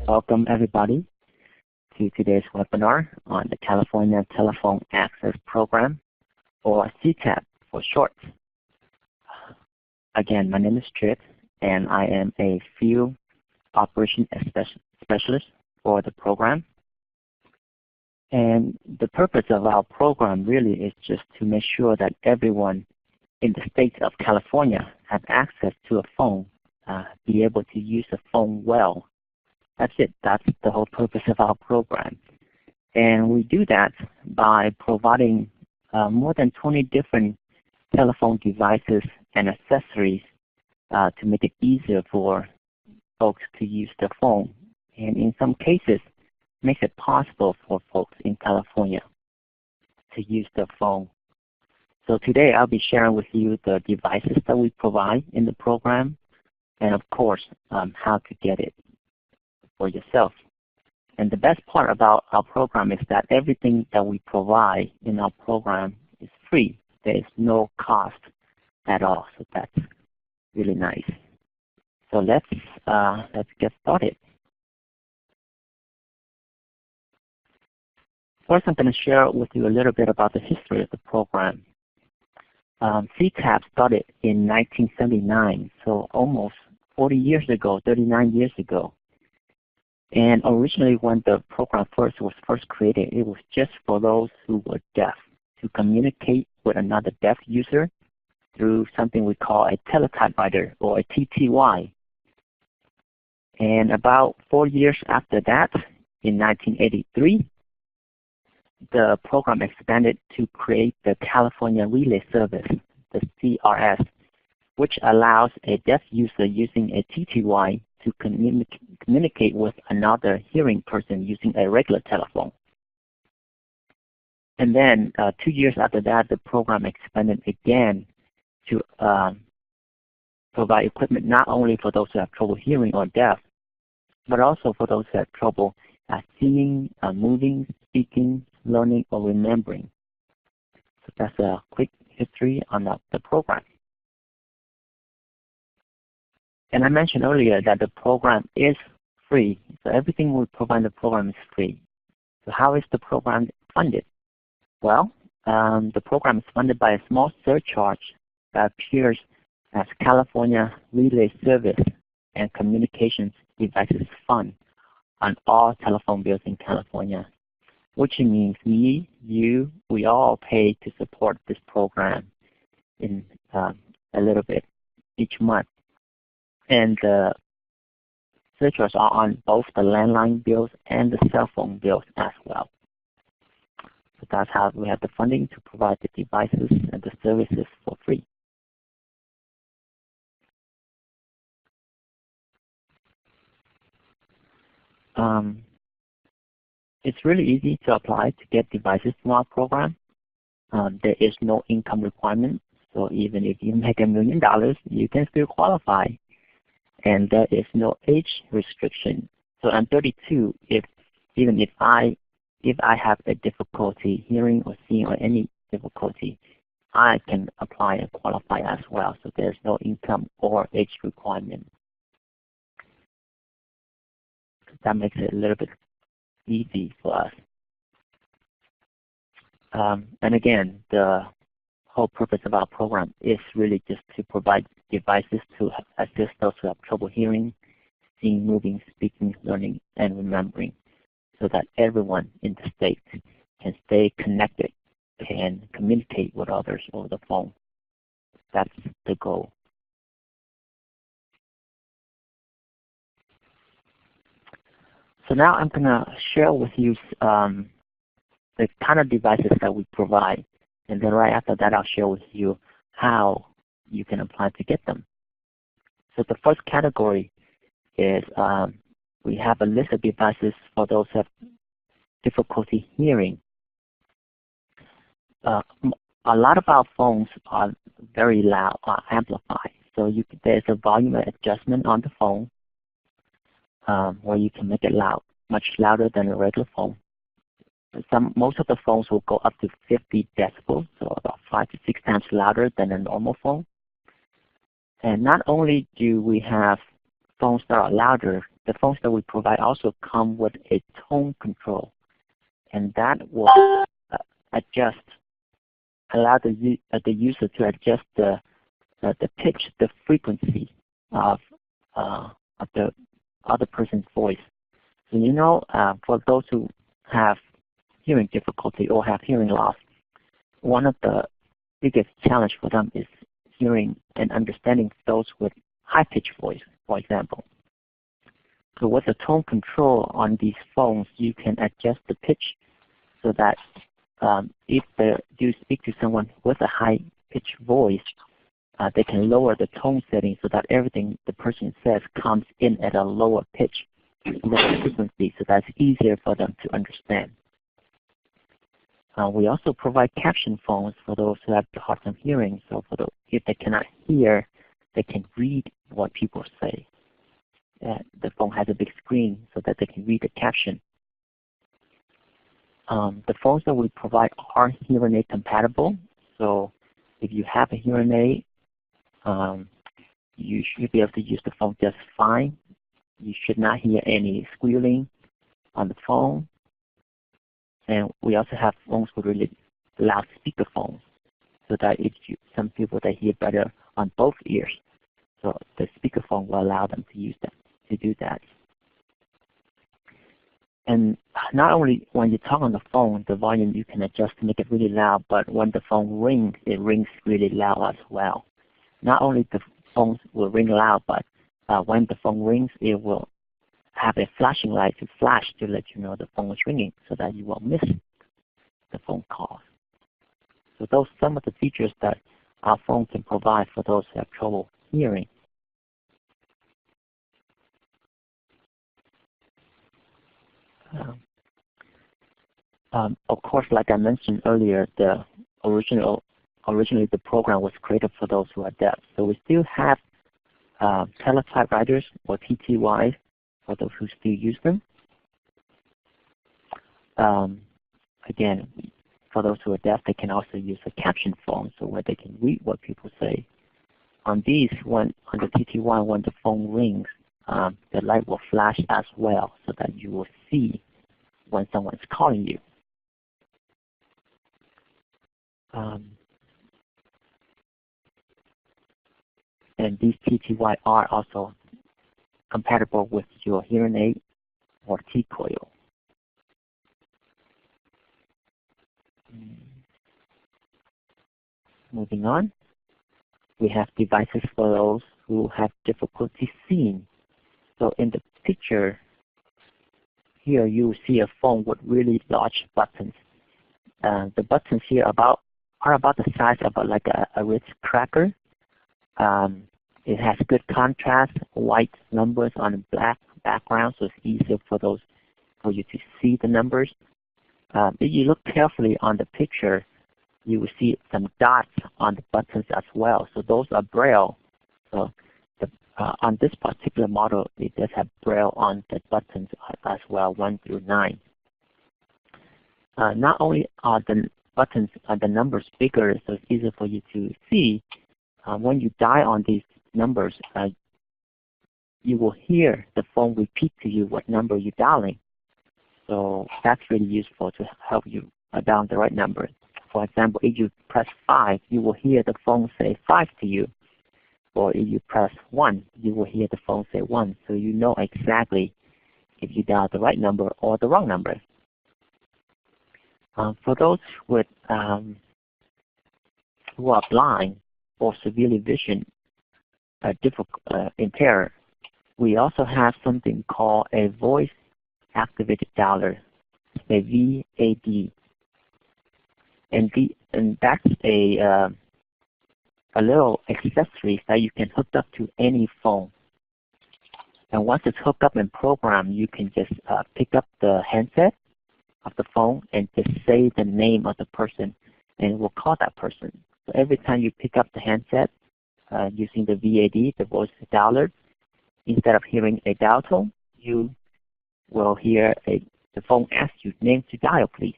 Welcome everybody to today's webinar on the California Telephone Access Program, or CTAP for short. Again, my name is Trip, and I am a field operations specialist for the program. And the purpose of our program really is just to make sure that everyone in the state of California have access to a phone, be able to use a phone well. That's it. That's the whole purpose of our program. And we do that by providing more than 20 different telephone devices and accessories to make it easier for folks to use the phone. And in some cases, makes it possible for folks in California to use the phone. So today I'll be sharing with you the devices that we provide in the program, and of course how to get it for yourself. And the best part about our program is that everything that we provide in our program is free. There is no cost at all, so that's really nice. So let's get started. First, I'm going to share with you a little bit about the history of the program. CTAP started in 1979, so almost 40 years ago, 39 years ago. And originally when the program was first created, it was just for those who were deaf to communicate with another deaf user through something we call a teletypewriter, or a TTY. And about 4 years after that, in 1983, the program expanded to create the California Relay Service, the CRS, which allows a deaf user using a TTY to communicate with another hearing person using a regular telephone. And then 2 years after that, the program expanded again to provide equipment not only for those who have trouble hearing or deaf, but also for those who have trouble seeing, moving, speaking, learning, or remembering. So that's a quick history on the program. And I mentioned earlier that the program is free. So everything we provide in the program is free. So how is the program funded? Well, the program is funded by a small surcharge that appears as California Relay Service and Communications Devices Fund on all telephone bills in California, which means me, you, we all pay to support this program in a little bit each month. And the surcharges are on both the landline bills and the cell phone bills as well. So that's how we have the funding to provide the devices and the services for free. It's really easy to apply to get devices from our program. There is no income requirement, so even if you make $1 million, you can still qualify. And there is no age restriction. So I'm 32. Even if I have a difficulty hearing or seeing or any difficulty, I can apply and qualify as well. So there's no income or age requirement. That makes it a little bit easy for us. And again, the whole purpose of our program is really just to provide devices to assist those who have trouble hearing, seeing, moving, speaking, learning, and remembering, so that everyone in the state can stay connected and communicate with others over the phone. That's the goal. So now I'm going to share with you the kind of devices that we provide. And then right after that, I'll share with you how you can apply to get them. So the first category is we have a list of devices for those who have difficulty hearing. A lot of our phones are very loud, amplified. So there's a volume adjustment on the phone where you can make it loud, much louder than a regular phone. Most of the phones will go up to 50 decibels, so about 5 to 6 times louder than a normal phone. And not only do we have phones that are louder the phones that we provide also come with a tone control, and that will allow the user to adjust the pitch, the frequency of the other person's voice. So for those who have hearing difficulty or have hearing loss, one of the biggest challenge for them is hearing and understanding those with high-pitched voice, for example. So with the tone control on these phones, you can adjust the pitch so that if you speak to someone with a high-pitched voice, they can lower the tone setting so that everything the person says comes in at a lower pitch, lower frequency, so that's easier for them to understand. We also provide caption phones for those who have a hard time hearing. So if they cannot hear, they can read what people say. The phone has a big screen so that they can read the caption. The phones that we provide are hearing aid compatible. So if you have a hearing aid, you should be able to use the phone just fine. You should not hear any squealing on the phone. And we also have phones with really loud speakerphones, so that some people that hear better on both ears. So the speakerphone will allow them to do that. And not only when you talk on the phone, the volume you can adjust to make it really loud, but when the phone rings, it rings really loud as well. Not only the phones will ring loud, but when the phone rings, it will have a flashing light to flash to let you know the phone is ringing, so that you won't miss the phone call. So those are some of the features that our phone can provide for those who have trouble hearing. Of course, like I mentioned earlier, originally the program was created for those who are deaf. So we still have teletypewriters or TTY for those who still use them. Again, for those who are deaf, they can also use a caption phone, so where they can read what people say. On these, on the TTY, when the phone rings, the light will flash as well, so that you will see when someone's calling you. And these TTY are also compatible with your hearing aid or T-coil. Moving on, we have devices for those who have difficulty seeing. So in the picture here, you will see a phone with really large buttons. The buttons here are about the size of like a Ritz cracker. It has good contrast, white numbers on a black background, so it's easier for you to see the numbers. If you look carefully on the picture, you will see some dots on the buttons as well. So those are Braille. So on this particular model, it does have Braille on the buttons as well, 1 through 9. Not only are the buttons the numbers bigger, so it's easier for you to see. When you dial on these numbers, you will hear the phone repeat to you what number you're dialing. So that's really useful to help you dial the right number. For example, if you press 5, you will hear the phone say 5 to you. Or if you press 1, you will hear the phone say 1. So you know exactly if you dial the right number or the wrong number. For those with who are blind or severely vision impaired, we also have something called a voice activated dialer, a VAD. And that's a little accessory that you can hook up to any phone. And once it's hooked up and programmed, you can just pick up the handset of the phone and just say the name of the person, and it will call that person. So every time you pick up the handset using the VAD, the voice dialer, instead of hearing a dial tone, you will hear the phone ask you, name to dial, please.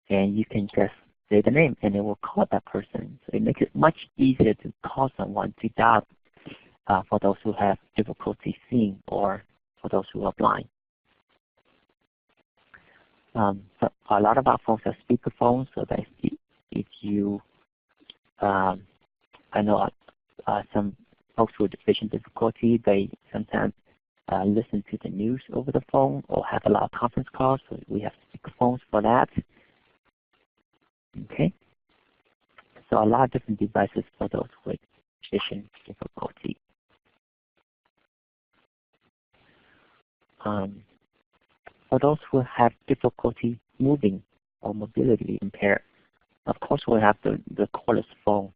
And you can just say the name, and it will call that person. So it makes it much easier to call someone to dial for those who have difficulty seeing or for those who are blind. So a lot of our phones are speakerphones, so that if you, I know some folks with vision difficulty, they sometimes listen to the news over the phone or have a lot of conference calls, so we have speakerphones for that. Okay, so a lot of different devices for those with vision difficulty. For those who have difficulty moving or mobility impaired, of course we have the cordless phone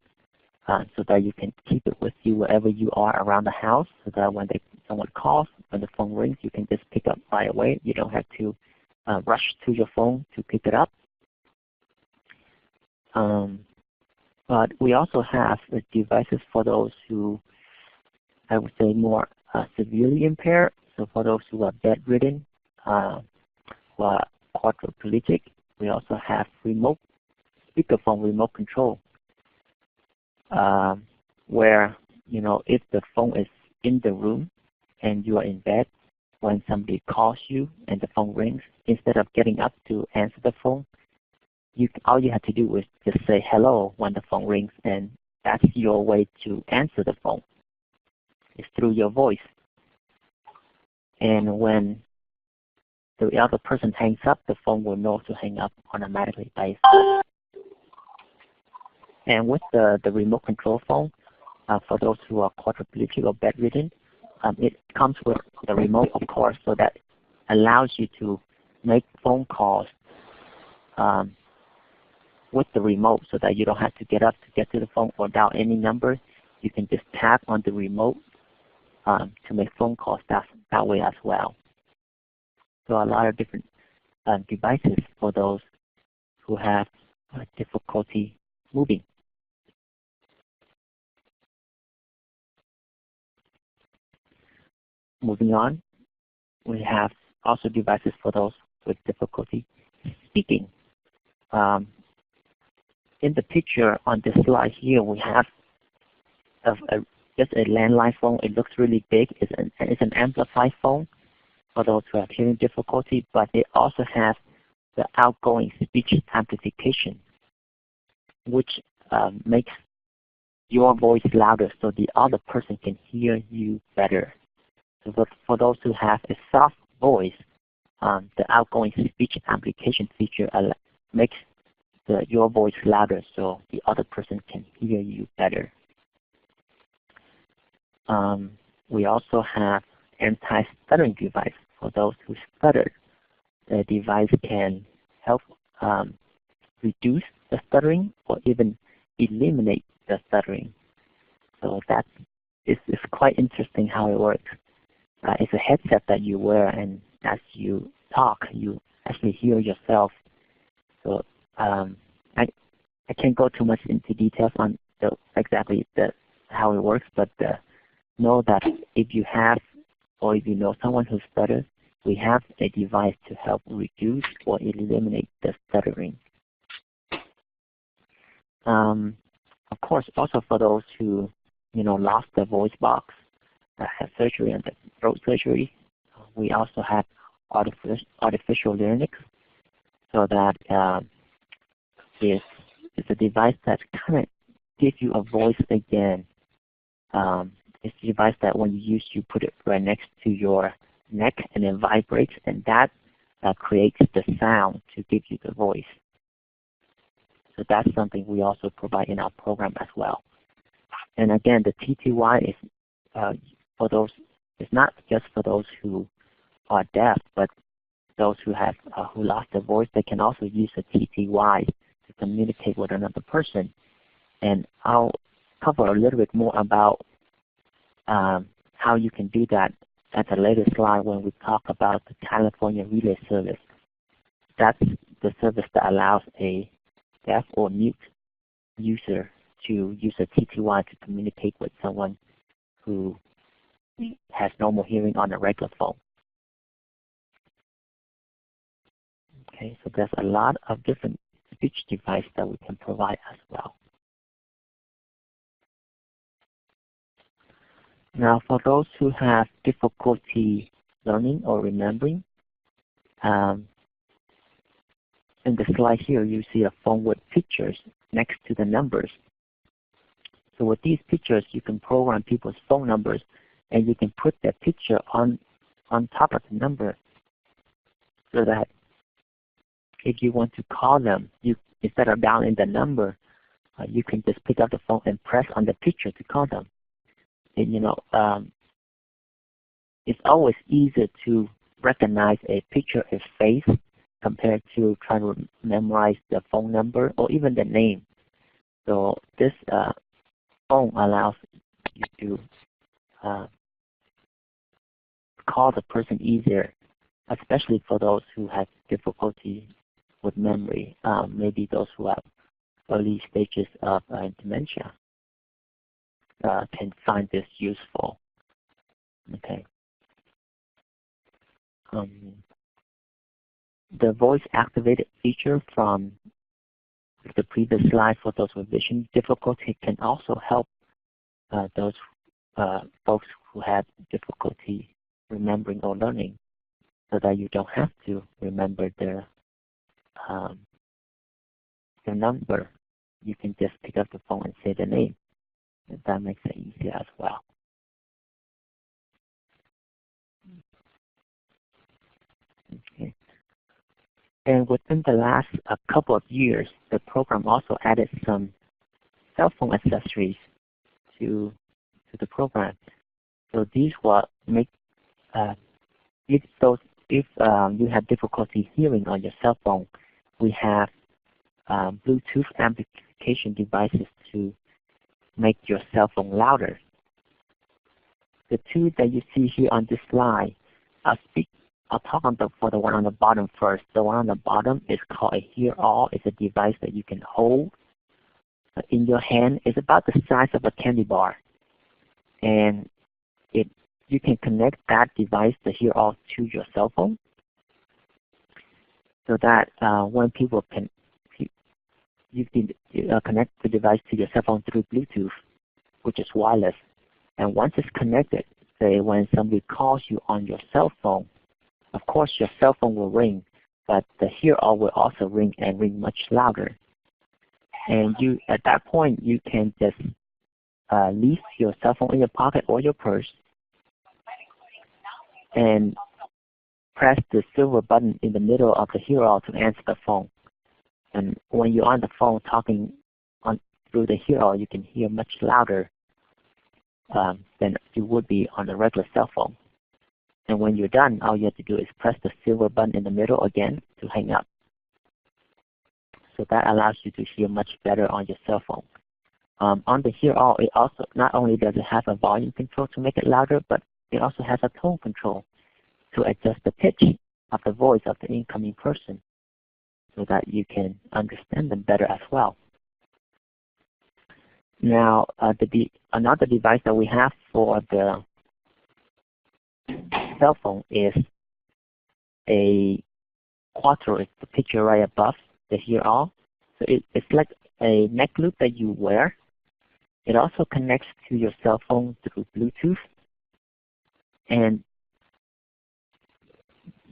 so that you can keep it with you wherever you are around the house, so that when someone calls, when the phone rings, you can just pick up right away. You don't have to rush to your phone to pick it up. But we also have devices for those who, I would say, more severely impaired. So for those who are bedridden, who are quadriplegic, we also have speakerphone remote control, where if the phone is in the room and you are in bed, when somebody calls you and the phone rings, instead of getting up to answer the phone, all you have to do is just say hello when the phone rings, and that's your way to answer the phone. It's through your voice. And when the other person hangs up, the phone will know to hang up automatically by itself. And with the remote control phone, for those who are quadriplegic or bedridden, it comes with the remote, of course, so that allows you to make phone calls with the remote, so that you don't have to get up to get to the phone or dial any number. You can just tap on the remote to make phone calls that way as well. So a lot of different devices for those who have difficulty moving. Moving on, we have also devices for those with difficulty speaking. In the picture on this slide here, we have just a landline phone. It looks really big. It's an amplified phone for those who have hearing difficulty, but it also has the outgoing speech amplification, which makes your voice louder so the other person can hear you better. So for those who have a soft voice, the outgoing speech amplification feature makes your voice louder so the other person can hear you better. We also have anti-stuttering device for those who stutter. The device can help reduce the stuttering or even eliminate the stuttering. So it's quite interesting how it works. It's a headset that you wear, and as you talk, you actually hear yourself. So I can't go too much into details on exactly how it works, but know that if you have or if you know someone who stutters, we have a device to help reduce or eliminate the stuttering. Of course, also for those who lost their voice box, have surgery and throat surgery, we also have artificial larynx, so that it's a device that kind of gives you a voice again. It's a device that when you use, you put it right next to your neck and it vibrates, and that creates the sound to give you the voice. So that's something we also provide in our program as well. And again, the TTY is for those. It's not just for those who are deaf, but those who have who lost their voice. They can also use a TTY to communicate with another person. And I'll cover a little bit more about how you can do that at a later slide when we talk about the California Relay Service. That's the service that allows a deaf or mute user to use a TTY to communicate with someone who has normal hearing on a regular phone. Okay, so there's a lot of different speech devices that we can provide as well. Now, for those who have difficulty learning or remembering. In the slide here, you see a phone with pictures next to the numbers. So with these pictures, you can program people's phone numbers, and you can put that picture on top of the number, so that if you want to call them, you instead of dialing the number, you can just pick up the phone and press on the picture to call them. And, it's always easier to recognize a picture, a face, compared to trying to memorize the phone number or even the name. So this phone allows you to call the person easier, especially for those who have difficulty with memory, maybe those who have early stages of dementia can find this useful. Okay. The voice-activated feature from the previous slide for those with vision difficulty can also help those folks who have difficulty remembering or learning, so that you don't have to remember their number. You can just pick up the phone and say the name. And that makes it easier as well. Okay. And within the last couple of years, the program also added some cell phone accessories to the program. So these will make if you have difficulty hearing on your cell phone, we have Bluetooth amplification devices to make your cell phone louder. The two that you see here on this slide, I'll talk for the one on the bottom first. The one on the bottom is called a Hear All. It's a device that you can hold in your hand. It's about the size of a candy bar, and you can connect that device, the Hear All, to your cell phone, so that when you can connect the device to your cell phone through Bluetooth, which is wireless. And once it's connected, say when somebody calls you on your cell phone, of course your cell phone will ring, but the Hear All will also ring, and ring much louder. And at that point, you can just leave your cell phone in your pocket or your purse and press the silver button in the middle of the Hear All to answer the phone. And when you're on the phone talking through the Hear All, you can hear much louder than you would be on a regular cell phone. And when you're done, all you have to do is press the silver button in the middle again to hang up. So that allows you to hear much better on your cell phone. On the Hear All, it also not only does it have a volume control to make it louder, but it also has a tone control to adjust the pitch of the voice of the incoming person, so that you can understand them better as well. Now, another device that we have for the cell phone is a Quattro. It's the picture right above the Hear All. So it's like a neck loop that you wear. It also connects to your cell phone through Bluetooth. And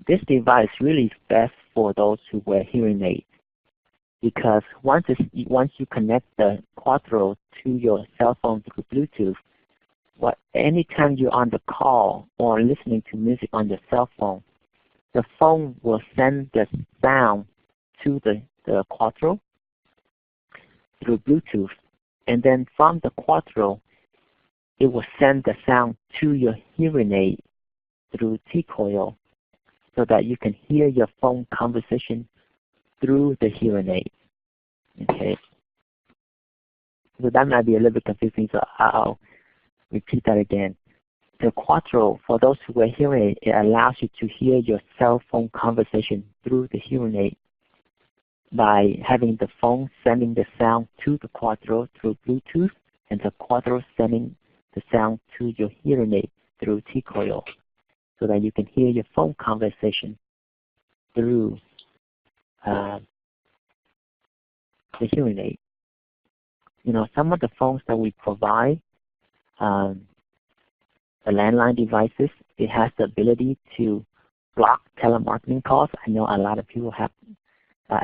this device really is best for those who wear hearing aids, because once you connect the Quattro to your cell phone through Bluetooth, anytime you're on the call or listening to music on your cell phone, the phone will send the sound to the Quattro through Bluetooth, and then from the Quattro, it will send the sound to your hearing aid through T-coil, so that you can hear your phone conversation through the hearing aid. Okay. So that might be a little bit confusing, so I'll repeat that again. The Quattro, for those who wear hearing aid, it allows you to hear your cell phone conversation through the hearing aid by having the phone sending the sound to the Quattro through Bluetooth, and the Quattro sending the sound to your hearing aid through T-coil, so that you can hear your phone conversation through the hearing aid. Some of the phones that we provide, the landline devices, It has the ability to block telemarketing calls. I know a lot of people have,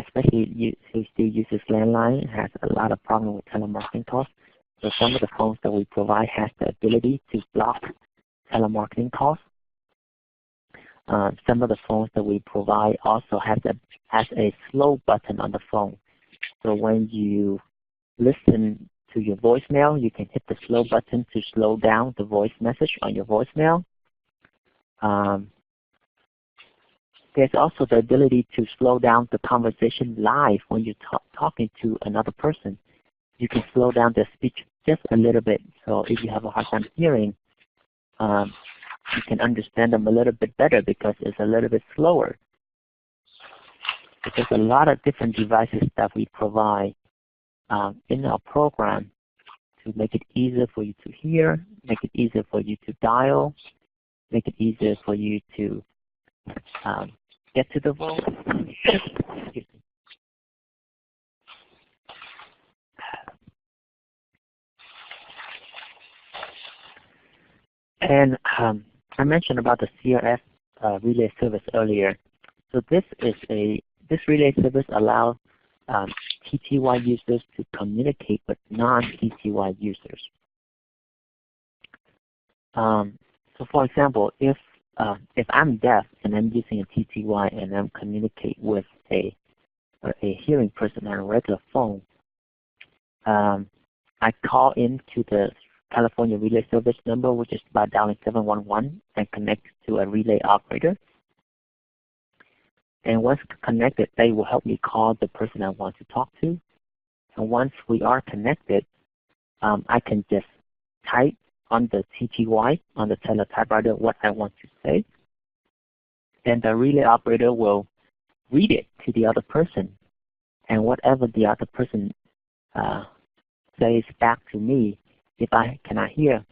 especially who still uses landline, has a lot of problem with telemarketing calls. So some of the phones that we provide has the ability to block telemarketing calls. Some of the phones that we provide also has a slow button on the phone. So when you listen to your voicemail, you can hit the slow button to slow down the voice message on your voicemail. There's also the ability to slow down the conversation live when you're talking to another person. You can slow down the speech just a little bit. So if you have a hard time hearing, you can understand them a little bit better because it's a little bit slower. There's a lot of different devices that we provide in our program to make it easier for you to hear, make it easier for you to dial, make it easier for you to get to the phone. And I mentioned about the CRF relay service earlier. So this relay service allows TTY users to communicate with non-TTY users. So for example, if I'm deaf and I'm using a TTY and I'm communicating with a hearing person on a regular phone, I call into the California Relay Service number, which is by dialing 711 and connect to a relay operator. And once connected, they will help me call the person I want to talk to. And once we are connected, I can just type on the TTY, on the teletypewriter, what I want to say. And the relay operator will read it to the other person. And whatever the other person says back to me, if I cannot hear,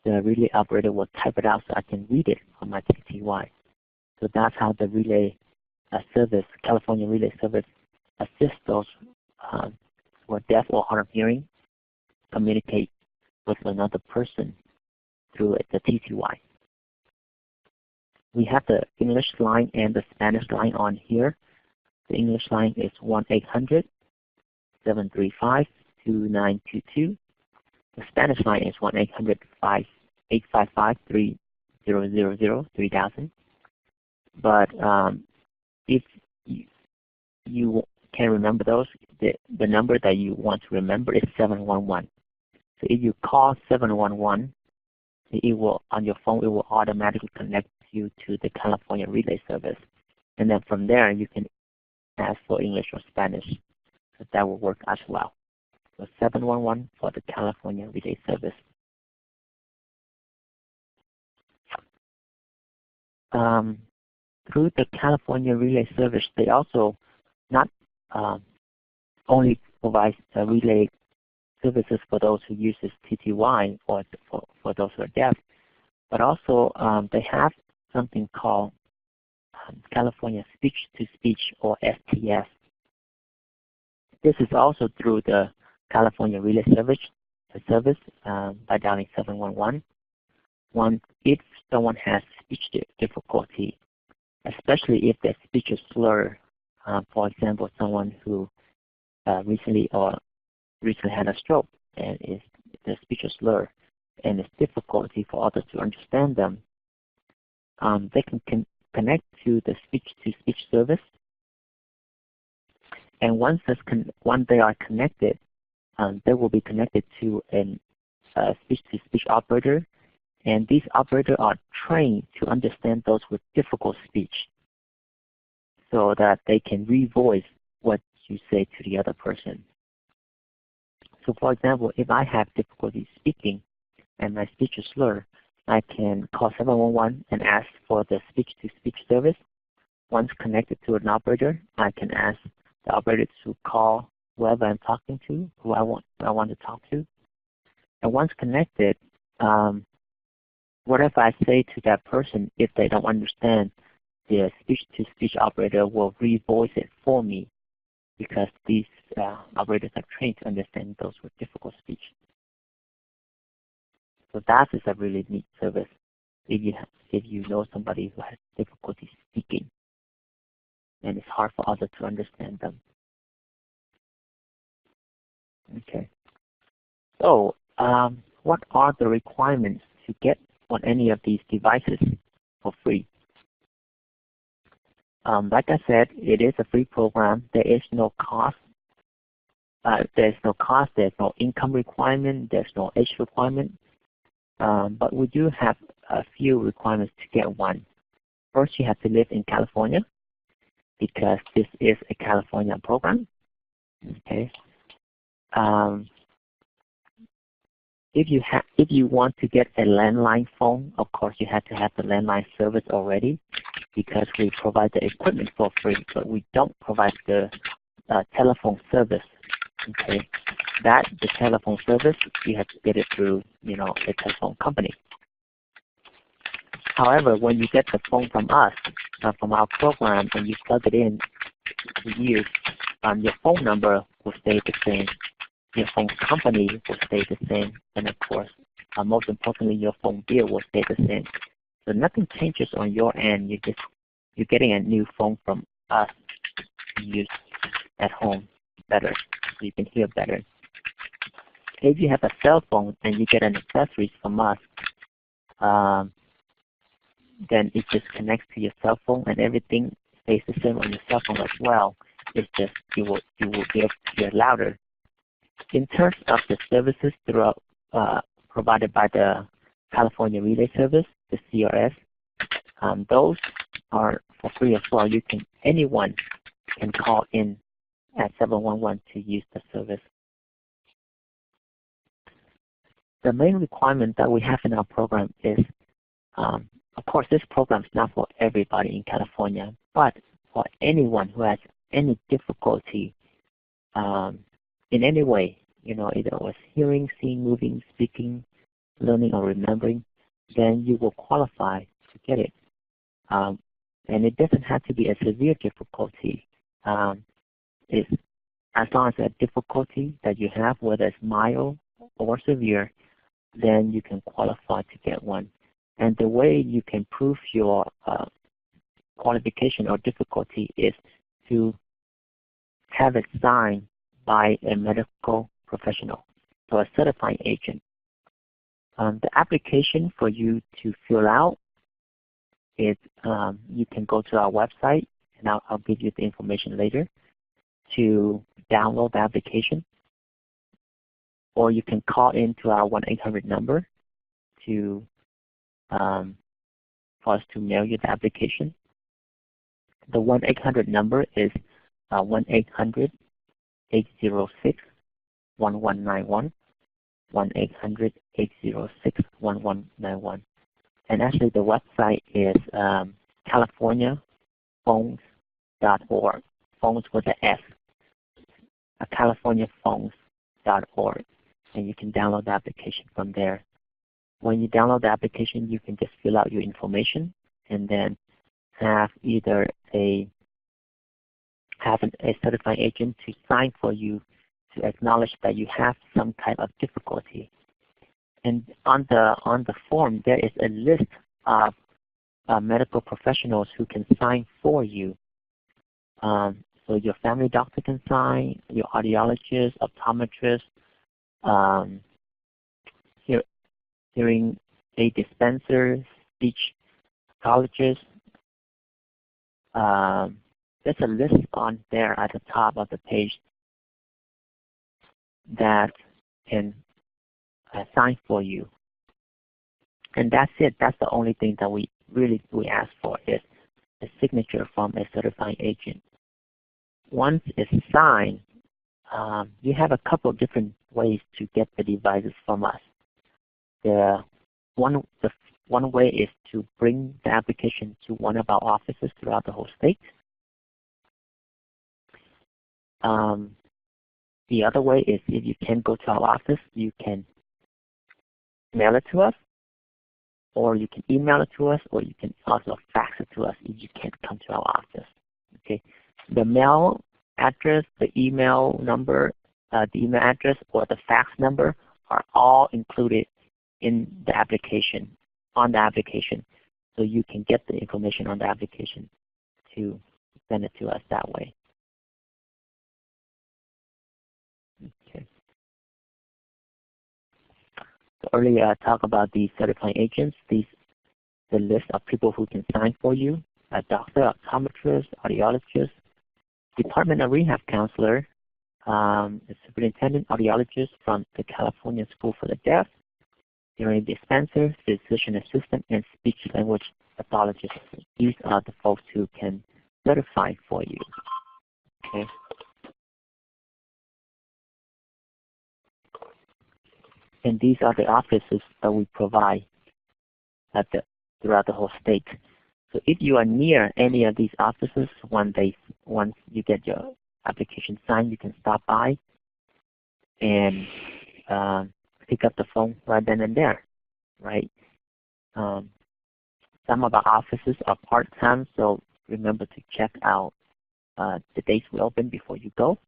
the relay operator will type it out so I can read it on my TTY. So that's how the relay service, California Relay Service, assists those who are deaf or hard of hearing communicate with another person through the TTY. We have the English line and the Spanish line on here. The English line is 1-800-735-2922. The Spanish line is 1-800-855-3000. But if you can remember those, the number that you want to remember is 711. So if you call 711, it will, on your phone, it will automatically connect you to the California Relay Service. And then from there, you can ask for English or Spanish. So that will work as well. So 711 for the California Relay Service. Through the California Relay Service, they also not only provide relay services for those who use TTY or for those who are deaf, but also they have something called California Speech-to-Speech or STS. This is also through the California Relay Service by dialing 711. If someone has speech difficulty, especially if their speech is slurred, for example, someone who recently had a stroke and the speech is slurred and it's difficulty for others to understand them, they can connect to the speech-to-speech service. And once they are connected, they will be connected to a speech-to-speech operator. And these operators are trained to understand those with difficult speech so that they can revoice what you say to the other person. So for example, if I have difficulty speaking and my speech is slurred, I can call 711 and ask for the speech-to-speech service. Once connected to an operator, I can ask the operator to call whoever I'm talking to, who I want to talk to. And once connected, whatever I say to that person, if they don't understand, the speech-to-speech operator will revoice it for me because these operators are trained to understand those with difficult speech. So that is a really neat service. if you know somebody who has difficulty speaking and it's hard for others to understand them. Okay. So what are the requirements to get on any of these devices for free? Like I said, it is a free program. There is no cost. There's no income requirement, there's no age requirement. But we do have a few requirements to get one. First, you have to live in California because this is a California program. Okay. If you want to get a landline phone, of course you have to have the landline service already because we provide the equipment for free, but we don't provide the telephone service. Okay, the telephone service you have to get it through a telephone company. However, when you get the phone from us, from our program, and you plug it in to use, your phone number will stay the same. Your phone company will stay the same, and of course, most importantly, your phone bill will stay the same. So nothing changes on your end. You're getting a new phone from us to use at home better, so you can hear better. If you have a cell phone and you get an accessories from us, then it just connects to your cell phone, and everything stays the same on your cell phone as well. It's just you will be able to hear louder. In terms of the services throughout provided by the California Relay Service, the CRS, those are for free as well. Anyone can call in at 711 to use the service. The main requirement that we have in our program is, of course, this program is not for everybody in California, but for anyone who has any difficulty in any way, either with hearing, seeing, moving, speaking, learning, or remembering, then you will qualify to get it. And it doesn't have to be a severe difficulty. It's as long as the difficulty that you have, whether it's mild or severe, then you can qualify to get one. And the way you can prove your qualification or difficulty is to have it signed by a medical professional, so a certifying agent. The application for you to fill out is you can go to our website, and I'll give you the information later, to download the application, or you can call into our 1-800 number for us to mail you the application. The 1-800 number is 1-800-806-1191, 1-800-806-1191. And actually the website is californiaphones.org, phones with an S, californiaphones.org, and you can download the application from there. When you download the application, you can just fill out your information and then have either a certified agent to sign for you to acknowledge that you have some type of difficulty. And on the form, there is a list of medical professionals who can sign for you. So your family doctor can sign, your audiologist, optometrist, hearing aid dispenser, speech pathologist. There's a list on there at the top of the page that can sign for you. And that's it. That's the only thing that we ask for is a signature from a certifying agent. Once it's signed, you have a couple of different ways to get the devices from us. The one way is to bring the application to one of our offices throughout the whole state. The other way is if you can't go to our office, you can mail it to us, or you can email it to us, or you can also fax it to us if you can't come to our office. Okay, the mail address, the email number, the email address, or the fax number are all included in the application. on the application, so you can get the information on the application to send it to us that way. Okay. So earlier I talked about the certifying agents. The list of people who can sign for you: a doctor, optometrist, audiologist, Department of Rehab counselor, the superintendent audiologist from the California School for the Deaf, hearing dispenser, physician assistant, and speech language pathologist. These are the folks who can certify for you. Okay. And these are the offices that we provide throughout the whole state. So if you are near any of these offices, once you get your application signed, you can stop by and pick up the phone right then and there, right? Some of our offices are part-time, so remember to check out the dates we open before you go.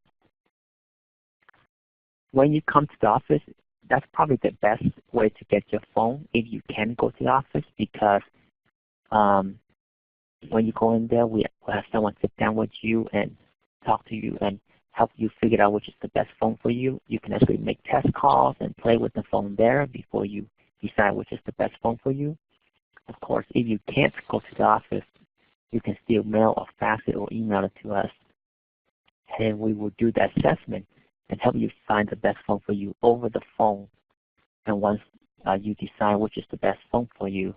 When you come to the office, that's probably the best way to get your phone if you can go to the office, because when you go in there, we'll have someone sit down with you and talk to you and help you figure out which is the best phone for you. You can actually make test calls and play with the phone there before you decide which is the best phone for you. Of course, if you can't go to the office, you can still mail or fax it or email it to us, and we will do the assessment and help you find the best phone for you over the phone. And once you decide which is the best phone for you,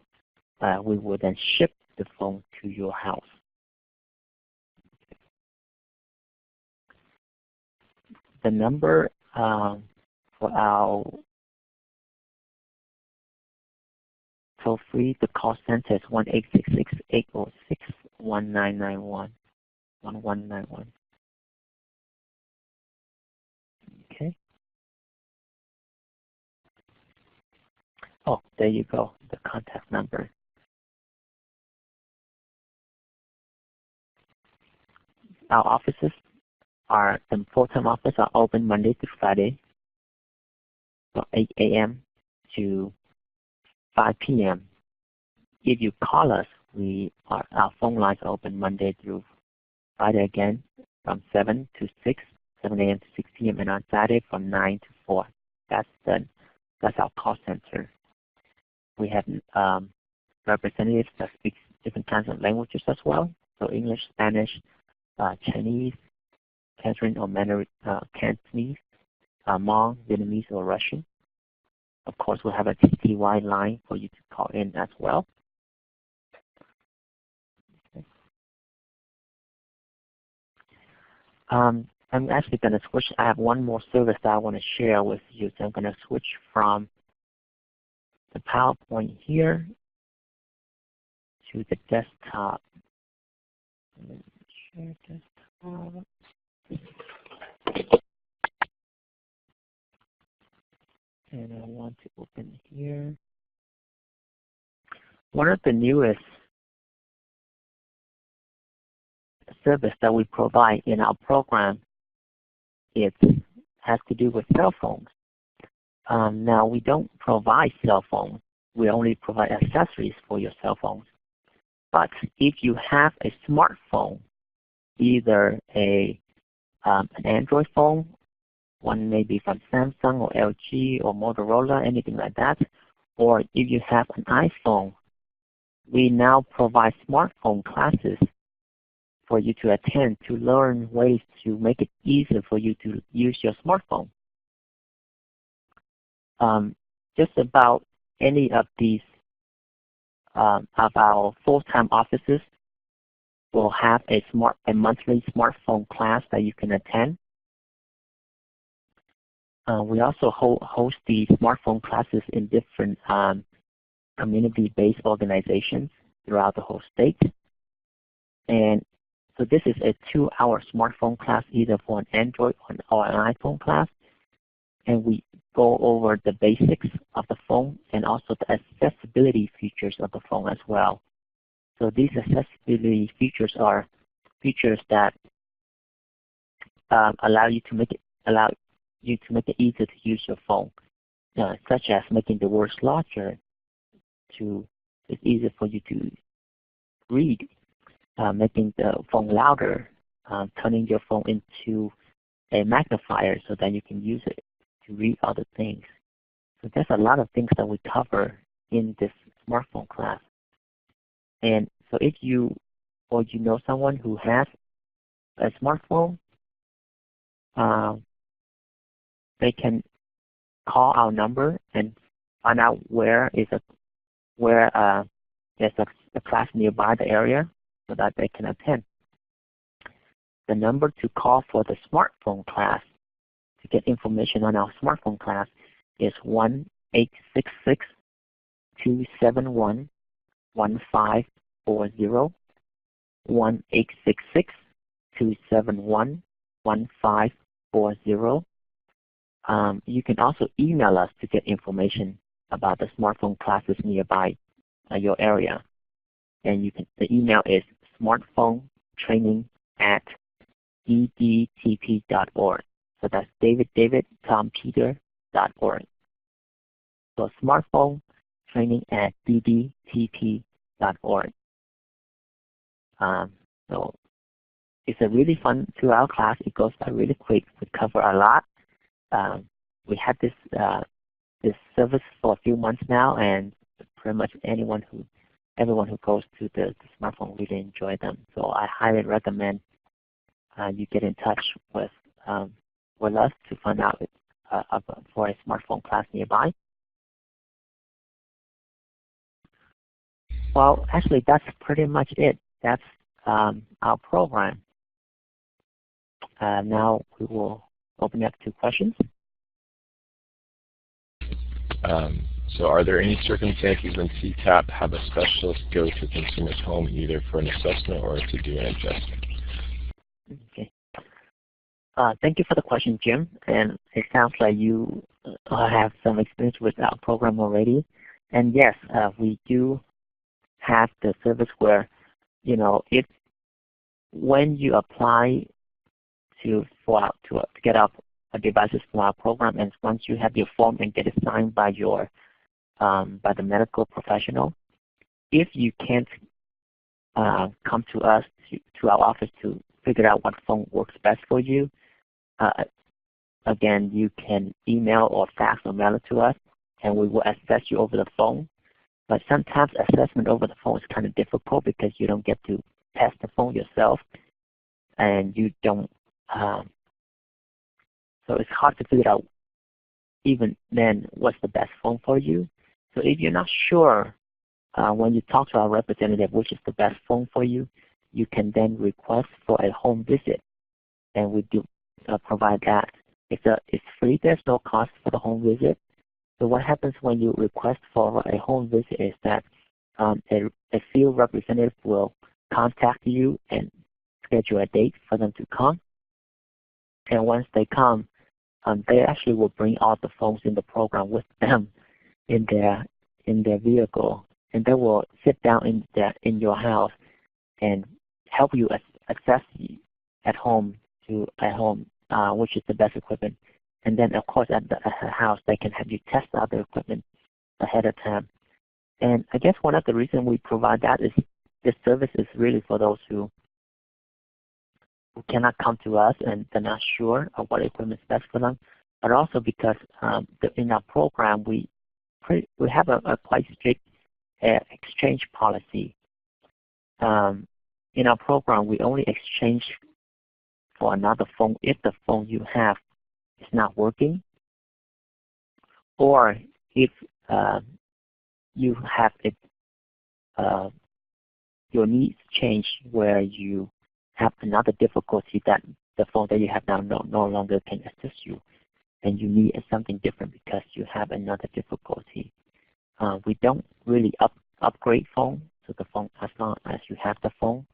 we will then ship the phone to your house. The number for our toll-free, the call center is 1-866-806-1991. 1191. Okay. Oh, there you go, the contact number. Our offices the full-time office are open Monday through Friday from 8 a.m. to 5 p.m. If you call us, our phone lines are open Monday through Friday again from 7 to 6, 7 a.m. to 6 p.m. and on Saturday from 9 to 4. That's our call center. We have representatives that speak different kinds of languages as well, so English, Spanish, Chinese, Mandarin or Cantonese, Hmong, Vietnamese, or Russian. Of course, we'll have a statewide line for you to call in as well. Okay. I'm actually going to switch. I have one more service that I want to share with you. So I'm going to switch from the PowerPoint here to the desktop. Share desktop. And I want to open here. One of the newest service that we provide in our program, it has to do with cell phones. Now, we don't provide cell phones. We only provide accessories for your cell phones. But if you have a smartphone, either an Android phone, one may be from Samsung or LG or Motorola, anything like that, or if you have an iPhone, we now provide smartphone classes for you to attend to learn ways to make it easier for you to use your smartphone. Just about any of these of our full-time offices will have a monthly smartphone class that you can attend. We also host the smartphone classes in different community-based organizations throughout the whole state. And so this is a 2-hour smartphone class, either for an Android or an iPhone class. And we go over the basics of the phone and also the accessibility features of the phone as well. So these accessibility features are features that allow you to make it easier to use your phone, such as making the words larger, to It's easier for you to read, making the phone louder, turning your phone into a magnifier so that you can use it to read other things. So there's a lot of things that we cover in this smartphone class. And so if you or you know someone who has a smartphone, they can call our number and find out where there's a class nearby the area so that they can attend. The number to call for the smartphone class to get information on our smartphone class is 1-866-271-1540, 1-866-271-1540. You can also email us to get information about the smartphone classes nearby your area. And the email is smartphonetraining@ddtp.org. So that's david.tom.peter.org. So smartphonetraining@ddtp.org. So it's a really fun 2-hour class. It goes by really quick. We cover a lot. We had this service for a few months now, and pretty much everyone who goes to the smartphone really enjoy them. So I highly recommend you get in touch with us to find out for a smartphone class nearby. Well, actually, that's pretty much it. That's our program. Now we will open up to questions. So are there any circumstances when CTAP have a specialist go to a consumer's home either for an assessment or to do an adjustment? Okay. Thank you for the question, Jim. And it sounds like you have some experience with our program already. And yes, we do have the service where, when you apply to get up devices for our program, and once you have your form and get it signed by by the medical professional, if you can't come to us to our office to figure out what phone works best for you, again, you can email or fax or mail it to us, and we will assess you over the phone. But sometimes assessment over the phone is kind of difficult because you don't get to test the phone yourself, and you don't. So it's hard to figure out even then what's the best phone for you. So if you're not sure when you talk to our representative which is the best phone for you, you can then request for a home visit, and we do provide that. It's free. There's no cost for the home visit. So what happens when you request for a home visit is that a field representative will contact you and schedule a date for them to come. And once they come, they actually will bring all the phones in the program with them in their vehicle, and they will sit down in your house and help you assess at home which is the best equipment. And then of course at the house they can have you test out the equipment ahead of time. And I guess one of the reasons we provide that is this service is really for those who cannot come to us and they're not sure of what equipment is best for them, but also because in our program we have a quite strict exchange policy. In our program, we only exchange for another phone if the phone you have is not working, or if you have your needs change where you have another difficulty that the phone that you have now no longer can assist you, and you need something different because you have another difficulty. We don't really upgrade phone, so the phone, as long as you have the phone,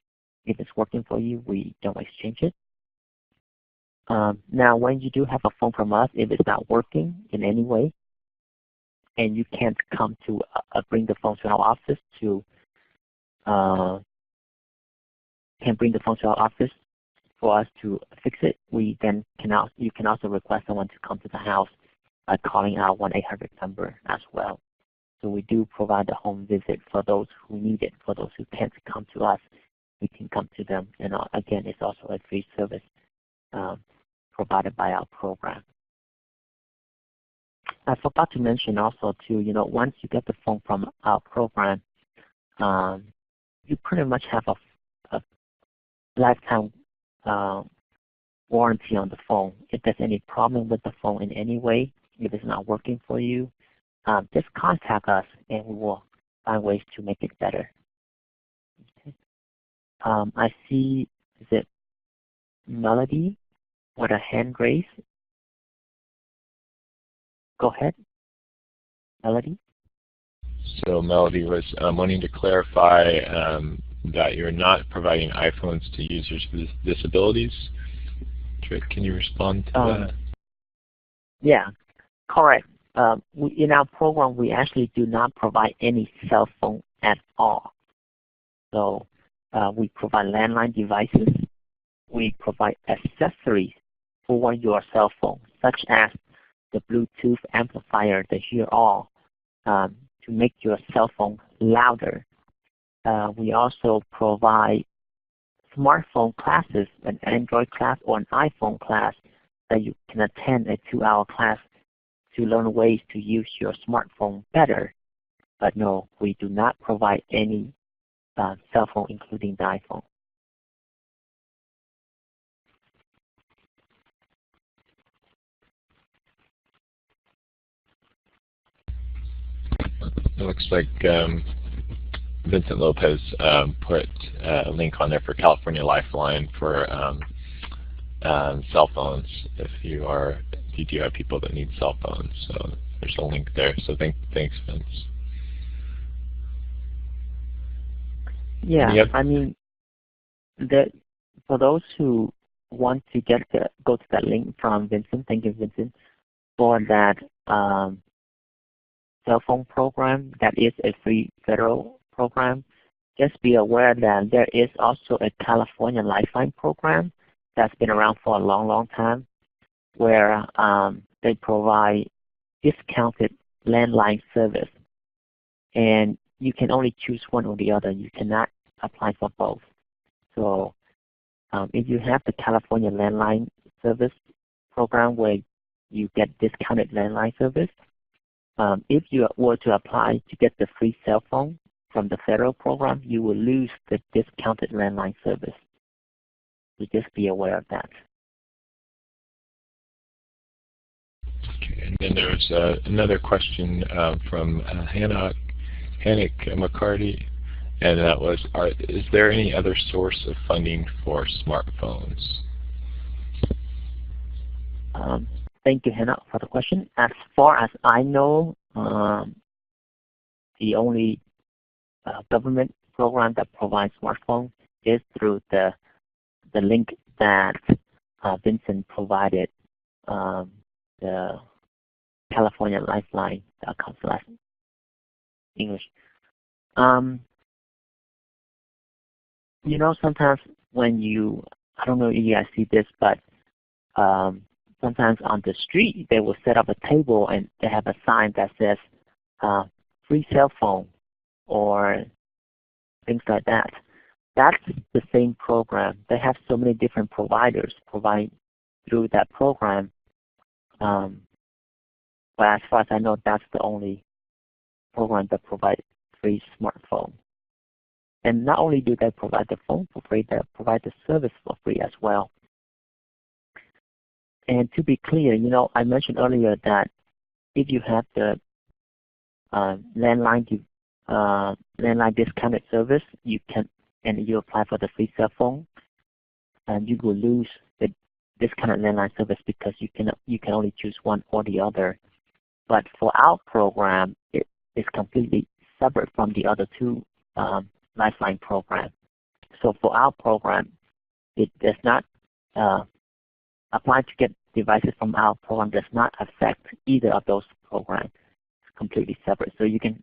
if it's working for you, we don't exchange it. Now, when you do have a phone from us, if it's not working in any way, and you can't come to bring the phone to our office for us to fix it, you can also request someone to come to the house by calling our 1-800 number as well. So we do provide the home visit for those who need it. For those who can't come to us, we can come to them. And again, it's also a free service provided by our program. I forgot to mention also too, once you get the phone from our program, you pretty much have a lifetime warranty on the phone. If there's any problem with the phone in any way, if it's not working for you, just contact us and we will find ways to make it better. Okay. I see, is it Melody with a hand raised? Go ahead, Melody. So Melody was wanting to clarify that you're not providing iPhones to users with disabilities. Trick, can you respond to that? Yeah, correct. In our program, we actually do not provide any cell phone at all. So we provide landline devices. We provide accessories for your cell phone, such as the Bluetooth amplifier, the Hear All, to make your cell phone louder. We also provide smartphone classes, an Android class or an iPhone class that you can attend a 2-hour class to learn ways to use your smartphone better. But no, we do not provide any cell phone, including the iPhone. It looks like Vincent Lopez put a link on there for California Lifeline for cell phones if you do have people that need cell phones. So there's a link there. So thanks, Vince. Yeah, I mean, for those who want to go to that link from Vincent, thank you, Vincent, for that cell phone program that is a free federal program. Just be aware that there is also a California Lifeline program that's been around for a long, long time, where they provide discounted landline service. And you can only choose one or the other. You cannot apply for both. So if you have the California Landline Service program where you get discounted landline service, if you were to apply to get the free cell phone from the federal program, you will lose the discounted landline service. So just be aware of that. Okay, and then there's another question from Hannock McCarty, and that was, is there any other source of funding for smartphones? Thank you, Hannah, for the question. As far as I know, the only government program that provides smartphones is through the link that Vincent provided, the California Lifeline English. Sometimes when I don't know if you guys see this, but sometimes on the street they will set up a table and they have a sign that says free cell phone or things like that. That's the same program. They have so many different providers provide through that program. But as far as I know, that's the only program that provides free smartphone. And not only do they provide the phone for free, they provide the service for free as well. And to be clear, I mentioned earlier that if you have the landline discounted service, and you apply for the free cell phone, and you will lose the discounted landline service because you can only choose one or the other. But for our program, it is completely separate from the other two Lifeline programs. So for our program, it does not apply to get devices from our program does not affect either of those programs. It's completely separate. So you can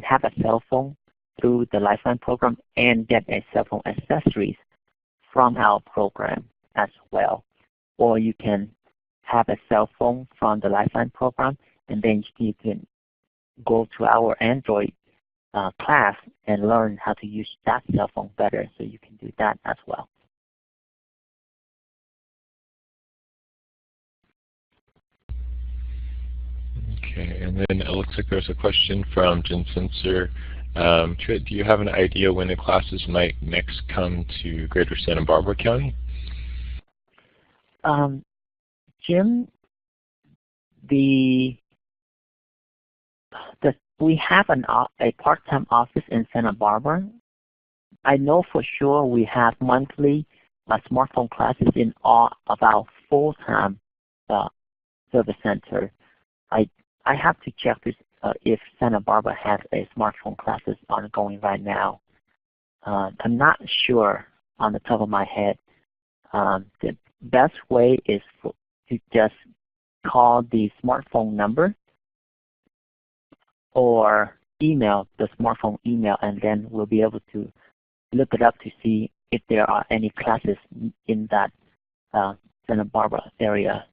have a cell phone through the Lifeline program and get a cell phone accessories from our program as well. Or you can have a cell phone from the Lifeline program and then you can go to our Android class and learn how to use that cell phone better. So you can do that as well. Okay, and then it looks like there's a question from Jen Sensor. Trit, do you have an idea when the classes might next come to Greater Santa Barbara County? Jim, we have a part-time office in Santa Barbara. I know for sure we have monthly smartphone classes in all of our full-time service center. I have to check this, if Santa Barbara has a smartphone classes ongoing right now. I'm not sure on the top of my head. The best way is to just call the smartphone number or email the smartphone email, and then we'll be able to look it up to see if there are any classes in that Santa Barbara area.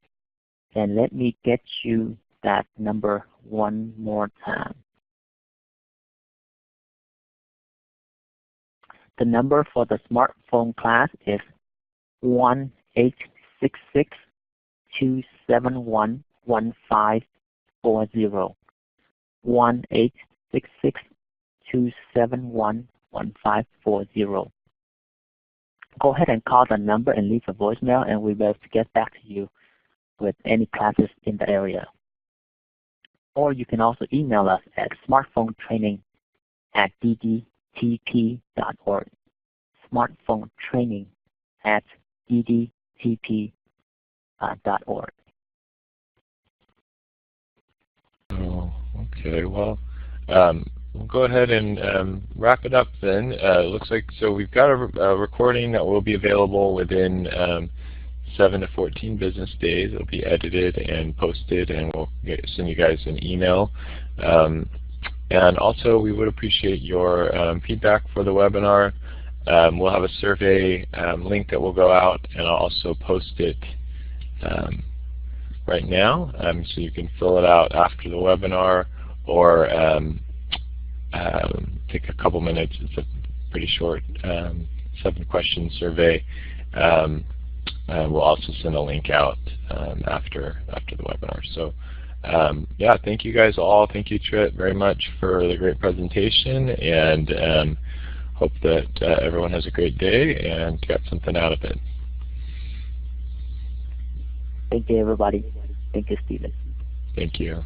And let me get you that number one more time. The number for the smartphone class is 1-866-271-1540. 1-866-271-1540. Go ahead and call the number and leave a voicemail, and we'll be able to get back to you with any classes in the area. Or you can also email us at smartphonetraining@ddtp.org. smartphonetraining@ddtp.org. Oh, okay. Well, we'll go ahead and wrap it up then. It looks like we've got a recording that will be available within 7 to 14 business days. It'll be edited and posted, and we'll send you guys an email. And also, we would appreciate your feedback for the webinar. We'll have a survey link that will go out, and I'll also post it right now, so you can fill it out after the webinar, or take a couple minutes. It's a pretty short 7-question survey. We'll also send a link out after the webinar. So yeah, thank you guys all. Thank you, Trit, very much for the great presentation, and hope that everyone has a great day and got something out of it. Thank you, everybody. Thank you, Stephen. Thank you.